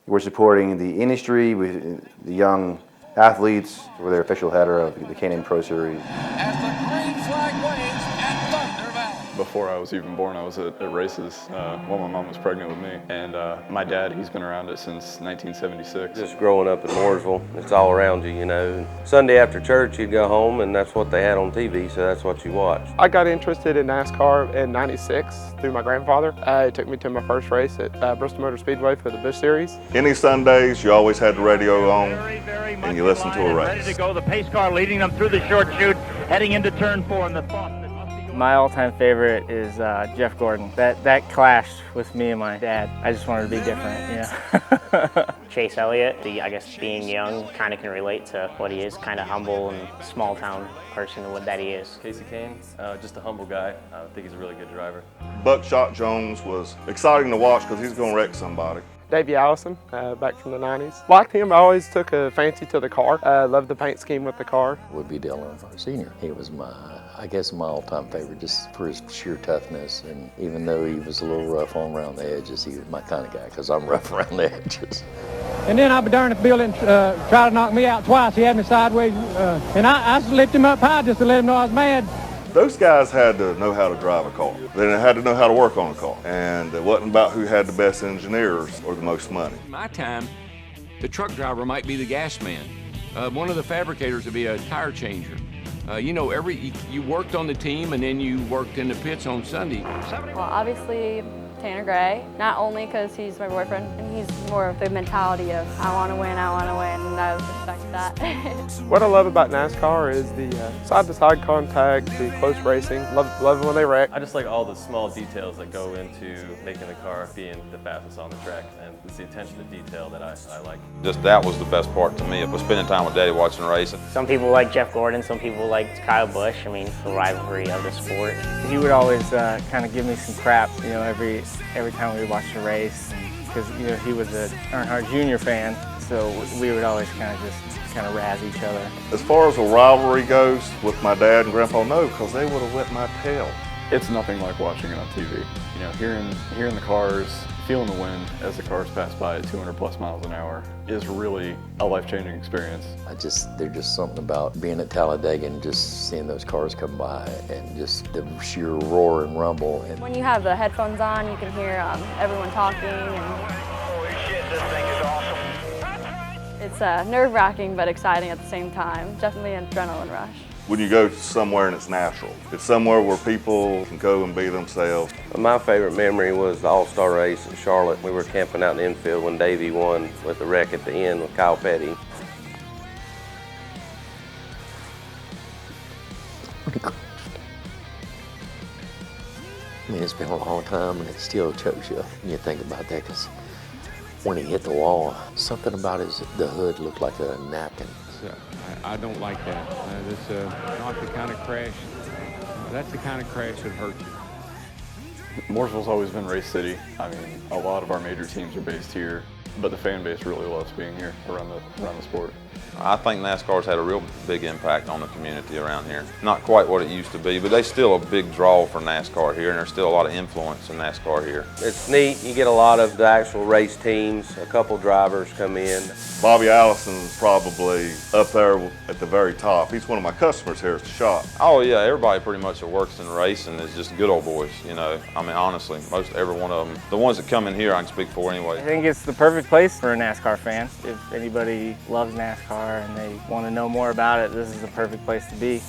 We're supporting the industry with the young athletes. We're their official header of the K&N Pro Series. As the green flag waves at Thunder Valley. Before I was even born, I was at races while my mom was pregnant with me. And my dad, he's been around it since 1976. Just growing up in Mooresville, it's all around you, you know. Sunday after church, you'd go home, and that's what they had on TV, so that's what you watched. I got interested in NASCAR in '96 through my grandfather. He took me to my first race at Bristol Motor Speedway for the Busch Series. Any Sundays, you always had the radio on, and you listened to a race. Ready to go, the pace car leading them through the short chute, heading into turn 4 in the Boston. My all-time favorite is Jeff Gordon. That clashed with me and my dad. I just wanted to be different, yeah. Chase Elliott, I guess being young, kind of can relate to what he is, kind of humble and small-town person that he is. Casey Kane, just a humble guy. I think he's a really good driver. Buckshot Jones was exciting to watch because he's going to wreck somebody. Davey Allison, back from the 90s. Liked him, I always took a fancy to the car. Loved the paint scheme with the car. Would be Dale Earnhardt Sr. He was I guess my all-time favorite just for his sheer toughness, and even though he was a little rough on around the edges, he was my kind of guy because I'm rough around the edges. And then I'll be darned if Bill didn't try to knock me out twice. He had me sideways, and I slipped him up high just to let him know I was mad. Those guys had to know how to drive a car. They had to know how to work on a car. And it wasn't about who had the best engineers or the most money. In my time, the truck driver might be the gas man. One of the fabricators would be a tire changer. You know, you worked on the team and then you worked in the pits on Sunday. Well, obviously Tanner Gray, not only because he's my boyfriend, and he's more of the mentality of I want to win, and I respect that. What I love about NASCAR is the side-to-side contact, the close racing. Love it when they wreck. I just like all the small details that go into making the car being the fastest on the track, and it's the attention to detail that I like. Just that was the best part to me. It was spending time with Daddy watching racing. Some people like Jeff Gordon, some people like Kyle Busch. I mean, the rivalry of the sport. He would always kind of give me some crap, you know, every time we would watch the race, because you know he was a Earnhardt Jr. fan, so we would always kind of razz each other. As far as a rivalry goes with my dad and grandpa, no, because they would have whipped my tail. It's nothing like watching it on TV. You know, hearing the cars, feeling the wind as the cars pass by at 200 plus miles an hour is really a life-changing experience. There's just something about being at Talladega and just seeing those cars come by and just the sheer roar and rumble. And when you have the headphones on, you can hear everyone talking. Holy shit, this thing is awesome. It's nerve-wracking but exciting at the same time. Definitely an adrenaline rush. When you go somewhere and it's natural. It's somewhere where people can go and be themselves. My favorite memory was the All-Star race in Charlotte. We were camping out in the infield when Davey won with the wreck at the end with Kyle Petty. I mean, it's been a long time and it still chokes you up when you think about that, because when he hit the wall, something about the hood looked like a napkin. I don't like that. That's not the kind of crash. That's the kind of crash that hurts you. Mooresville's always been race city. I mean, a lot of our major teams are based here, but the fan base really loves being here around the sport. I think NASCAR's had a real big impact on the community around here. Not quite what it used to be, but they're still a big draw for NASCAR here, and there's still a lot of influence in NASCAR here. It's neat. You get a lot of the actual race teams. A couple drivers come in. Bobby Allison's probably up there at the very top. He's one of my customers here at the shop. Oh yeah, everybody pretty much that works in racing is just good old boys, you know. I mean, honestly, most every one of them. The ones that come in here I can speak for anyway. I think it's the perfect place for a NASCAR fan. If anybody loves NASCAR and they want to know more about it, this is the perfect place to be.